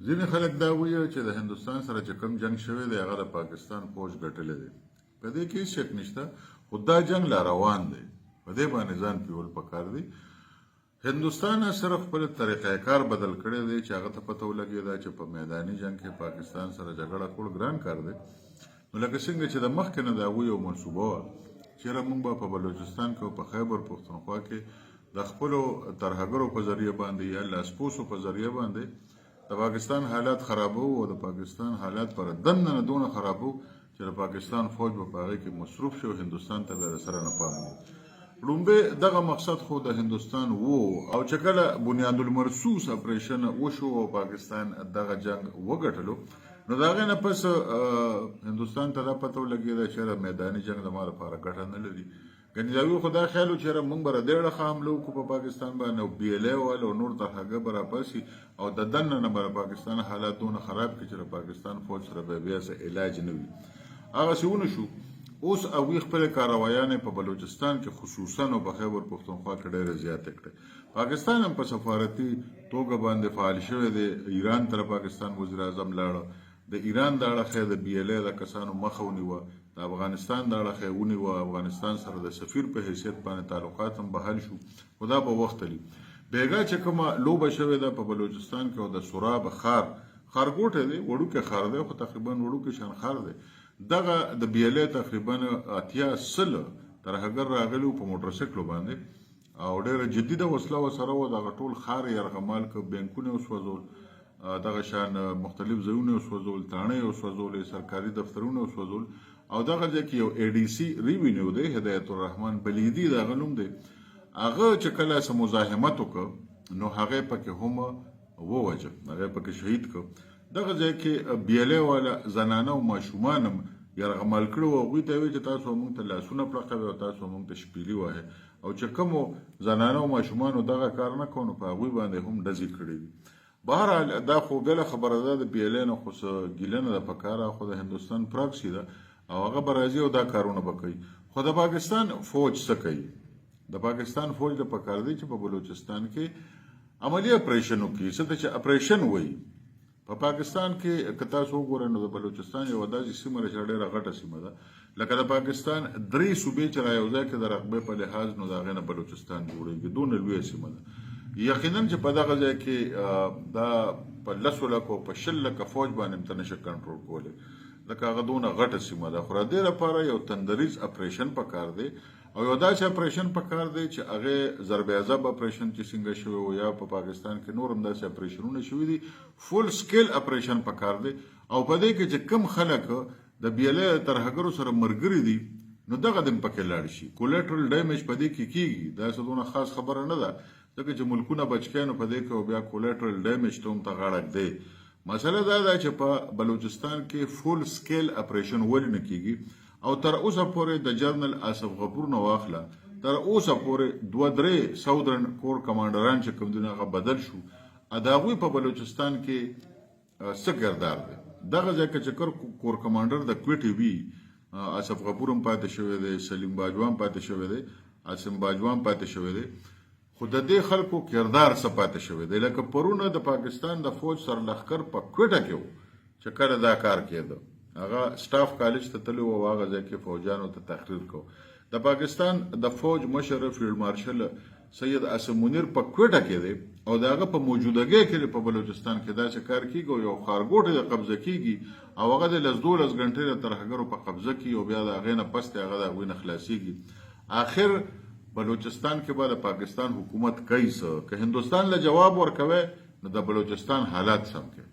ځینې خلک دا وایي چې د هندوستان سره چې کوم جنگ شوی دی هغه د پاکستان فوج ګټلی دی. په دې کې هېڅ شک نشته، خو دا جنگ لا روان دی، په دې باندې ځان پیول پکار دی. هندوستان صرف خپل طریقه کار بدل کړی دی چې هغه ته پته ولګېده چې په میداني جنگ کې پاکستان سره جګړه کول ګران کار دی. نو لکه څنګه چې د مخکې نه د هغوی یو منصوبه وه چېرې موږ به په بلوچستان کې او په خیبر پښتونخوا کې د خپلو ترهګرو په ذریعه باندې یا لاسپوسو په ذریعه باندې د پاکستان حالات خرابو او د پاکستان حالات پر دننه دونه خرابو چې د پاکستان فوج به په هغې کې مصروف شي او هندوستان ته به د سره نه پام وي. لومبې دغه مقصد خو د هندوستان وو او چې کله بنیاد المرصوص اپریشن وشو او پاکستان دغه جنگ وګټلو نو د هغې نه پس هندوستان ته دا پته ولګېده چې میداني جنگ زما لپاره ګټه نه لري. ګنې د هغوی خو دا خیال و چې موږ به د دې اړخه حمله وکړو په پاکستان باندې او BLA وال او نور ترهګر به راپاسي او د دننه به د پاکستان حالات دونه خراب کړي چې د پاکستان فوج سره به بیا څه علاج نه وي. هغسې ونه شو. اوس هغوی خپلې کاروایانې په بلوچستان کې خصوصا او په خیبر پښتونخوا کې ډېرې زیاتې کړې. پاکستان هم په سفارتي توګه باندې فعال شوی دی. ایران ته پاکستان وزیر اعظم لاړه، د ایران د اړخه د BLA د کسانو مخه ونیوه، د افغانستان د اړخه یې ونیوه، افغانستان سره د سفیر په حیثیت باندې تعلقات هم بحال شو، خو دا به وخت لري. بیګا چې کومه لوبه شوې ده په بلوچستان کې او د سوراب ښارګوټی دی، وړوکی ښار دی خو تقریبا وړوکی شان ښار دی، دغه د BLA تقریبا 80 ترهګر راغلي په موټرسایکلو باندې او ډېره جدي وسله ورسره وه. دغه ټول ښار یې یرغمال کړ، بینکونه یې وسوځول، دغه شان مختلف ځایونه یې وسوځول، تاڼې یې وسوځولې، سرکاري دفترونه یې وسوځول او دغه ځای کې یو ADC ریونیو دی، هدایت الرحمن بلیدي د هغه نوم دی. هغه چې کله څه مزاحمت وکړ نو هغه پکې هم ووجه، هغه پکې شهید کړ. دغه ځای کې BLA والا زنانه او ماشومان هم یرغمال کړي وو. هغوی ته یې ویل چې تاسو موږ ته لاسونه پړقوئ او تاسو موږ ته شپیلي وهئ او چې کومو زنانه او ماشومانو دغه کار نه کوو نو په هغوی باندې هم ډزې کړي دي. بهرحال دا خو بله خبره ده، د BLA نه خو څه ګیله نه ده پکاره، خو د هندوستان پراکسي ده او هغه به راځي او دا کارونه به کوي. خو د پاکستان فوج څه کوي؟ د پاکستان فوج د پکار دی چې په بلوچستان کې عملي اپریشن وکړي. څه ته چې اپریشن وایي په پاکستان کې که تاسو وګورئ نو د بلوچستان یوه داسې سیمه ده چې ډېره غټه سیمه ده، لکه د پاکستان 3 صوبې چې رایوځای کړي د رقبې په لحاظ نو د هغې نه بلوچستان جوړېږي، دونه لویه سیمه ده. یقینا چې په دغه ځای کې دا په 10 لکو په 20 لکه فوج باندې هم ته نشي کنټرول کولی، ځکه هغه دونه غټه سیمه ده. خو د دې لپاره یو تندریز اپریشن پکار دی او یو داسې اپریشن پکار دی چې هغې ضرب عذاب اپریشن چې څنګه شوی و یا په پاکستان کې نور هم داسې اپریشنونه شوي دي، فول سکیل اپریشن پکار دی. او په دې کې چې کم خلک د BLA ترهګرو سره ملګري دي نو دغه د هم پکې لاړ شي. کولیټرل ډیمیج په دې کې کېږي، داسې دونه خاص خبره نه ده، ځکه چې ملکونه بچ کړي نو په دې کې او بیا کولیټرل ډیمیج ته هم ته غاړک دی. مسله دا ده چې په بلوچستان کې فول سکیل اپریشن ولې نه کېږي او تر اوسه پورې د جنرال آصف غفور نه واخله تر اوسه پورې 2-3 ساودرن کور کمانډران چې کوم دي هغه بدل شو. د هغوی په بلوچستان کې څه کردار دی؟ دغه ځای کې چې کور کمانډر د کوټې وي، آصف غفور هم پاتې شوی دی، سلیم باجوا هم پاتې شوی دی، عاصم باجوا هم پاتې شوی دی، خو د دې خلکو کردار څه پاتې شوی دی؟ لکه پرونه د پاکستان د فوج سرلښکر په کوټه کې و چې کله دا کار کېده، هغه سټاف کالج ته تللی و او هغه ځای کې فوجیانو ته تقریر کو. د پاکستان د فوج مشر فیلډ مارشل سید عاصم منیر په کوټه کې دی او د هغه په موجودګۍ کې په بلوچستان کې داسې کار کېږي او یو ښارګوټی د قبضه کېږي او هغه د 12 غنټې د ترهګرو په قبضه کې او بیا د هغې نه پس دی هغه د هغوی نه خلاصېږي. آخر بلوچستان کې به د پاکستان حکومت کوي څه؟ که هندوستان له جواب ورکوي نو د بلوچستان حالات سم کوي.